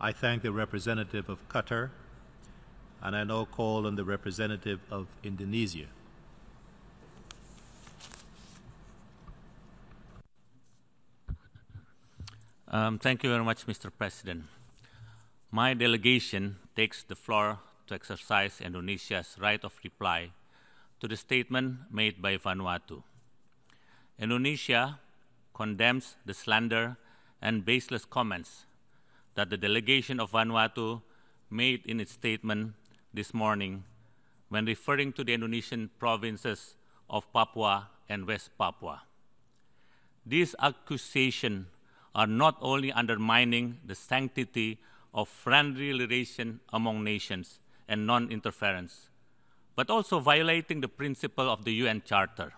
I thank the representative of Qatar, and I now call on the representative of Indonesia. Thank you very much, Mr. President. My delegation takes the floor to exercise Indonesia's right of reply to the statement made by Vanuatu. Indonesia condemns the slander and baseless comments that the delegation of Vanuatu made in its statement this morning when referring to the Indonesian provinces of Papua and West Papua. These accusations are not only undermining the sanctity of friendly relation among nations and non-interference, but also violating the principle of the UN Charter.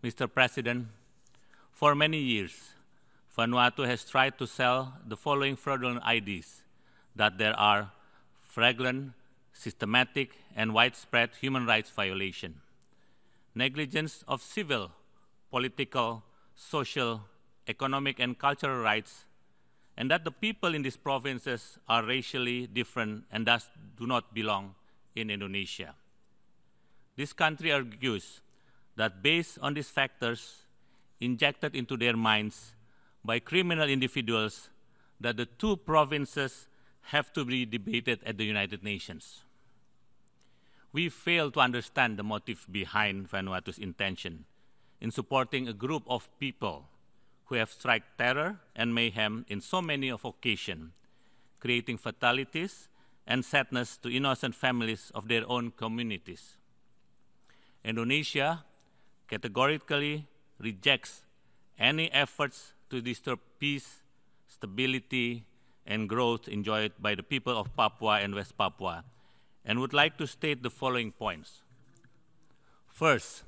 Mr. President, for many years, Vanuatu has tried to sell the following fraudulent ideas: that there are flagrant, systematic, and widespread human rights violations, negligence of civil, political, social, economic, and cultural rights, and that the people in these provinces are racially different and thus do not belong in Indonesia. This country argues that based on these factors injected into their minds by criminal individuals, that the two provinces have to be debated at the United Nations. We fail to understand the motive behind Vanuatu's intention in supporting a group of people who have struck terror and mayhem in so many occasions, creating fatalities and sadness to innocent families of their own communities. Indonesia categorically rejects any efforts to disturb peace, stability, and growth enjoyed by the people of Papua and West Papua, and would like to state the following points. First,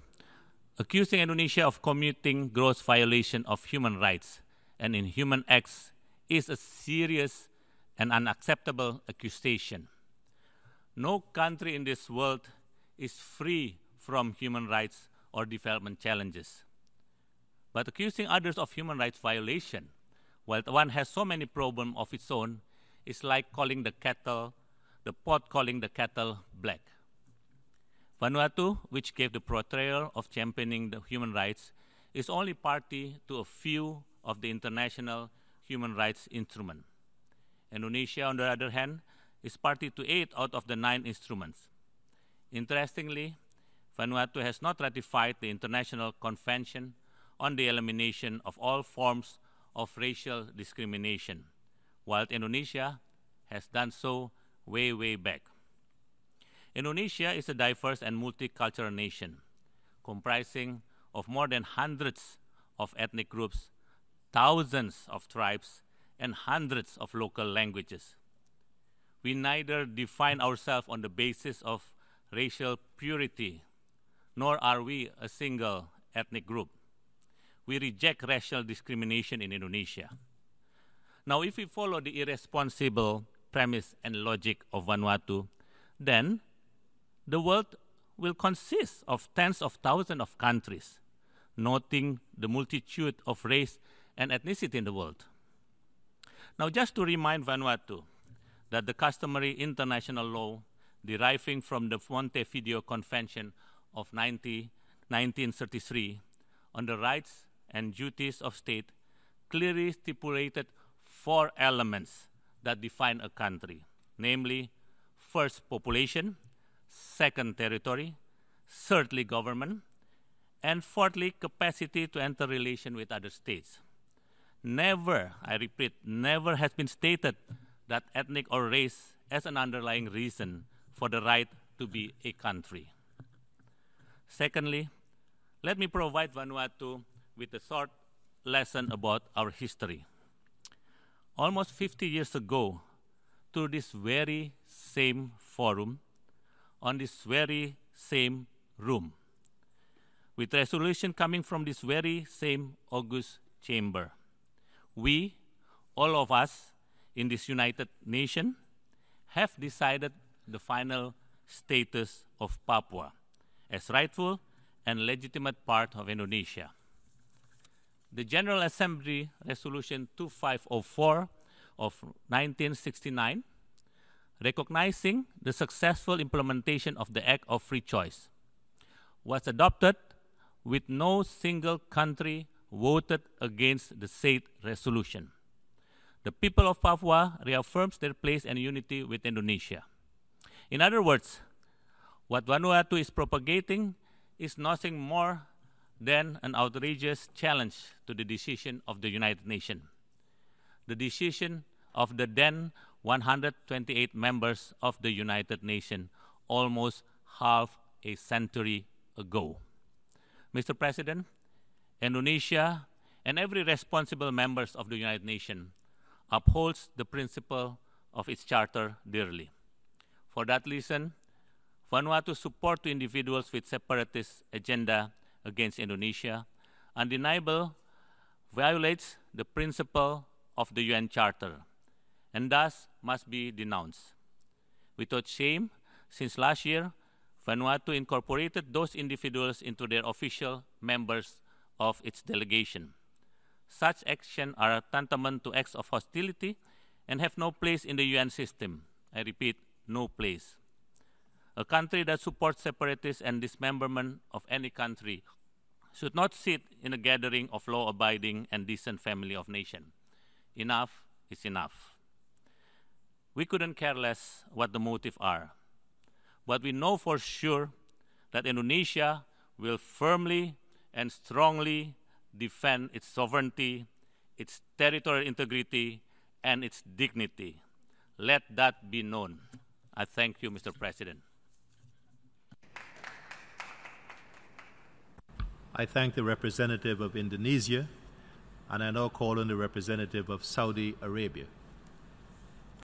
accusing Indonesia of committing gross violation of human rights and inhuman acts is a serious and unacceptable accusation. No country in this world is free from human rights or development challenges. But accusing others of human rights violation, while one has so many problems of its own, is like calling the pot calling the kettle black. Vanuatu, which gave the portrayal of championing the human rights, is only party to a few of the international human rights instruments. Indonesia, on the other hand, is party to 8 out of the 9 instruments. Interestingly, Vanuatu has not ratified the International Convention on the Elimination of All Forms of Racial Discrimination, while Indonesia has done so way, way back. Indonesia is a diverse and multicultural nation, comprising of more than hundreds of ethnic groups, thousands of tribes, and hundreds of local languages. We neither define ourselves on the basis of racial purity, nor are we a single ethnic group. We reject racial discrimination in Indonesia. Now, if we follow the irresponsible premise and logic of Vanuatu, then the world will consist of tens of thousands of countries, noting the multitude of race and ethnicity in the world. Now, just to remind Vanuatu that the customary international law deriving from the Montevideo Convention of 1933 on the rights and duties of state clearly stipulated 4 elements that define a country, namely, first, population, second, territory, thirdly, government, and fourthly, capacity to enter relation with other states. Never, I repeat, never has been stated that ethnic or race as an underlying reason for the right to be a country. Secondly, let me provide Vanuatu with a short lesson about our history. Almost 50 years ago, through this very same forum, on this very same room, with resolution coming from this very same august chamber, we, all of us in this United Nation, have decided the final status of Papua as rightful and legitimate part of Indonesia. The General Assembly Resolution 2504 of 1969, recognizing the successful implementation of the Act of Free Choice, was adopted with no single country voted against the said resolution. The people of Papua reaffirms their place and unity with Indonesia. In other words, what Vanuatu is propagating is nothing more than an outrageous challenge to the decision of the United Nations, the decision of the then 128 members of the United Nations almost half a century ago. Mr. President, Indonesia and every responsible members of the United Nations upholds the principle of its charter dearly. For that reason, Vanuatu's support to individuals with separatist agenda against Indonesia undeniably violates the principle of the UN Charter and thus must be denounced. Without shame, since last year, Vanuatu incorporated those individuals into their official members of its delegation. Such actions are tantamount to acts of hostility and have no place in the UN system. I repeat, no place. A country that supports separatists and dismemberment of any country should not sit in a gathering of law-abiding and decent family of nations. Enough is enough. We couldn't care less what the motives are, but we know for sure that Indonesia will firmly and strongly defend its sovereignty, its territorial integrity, and its dignity. Let that be known. I thank you, Mr. President. I thank the representative of Indonesia, and I now call on the representative of Saudi Arabia.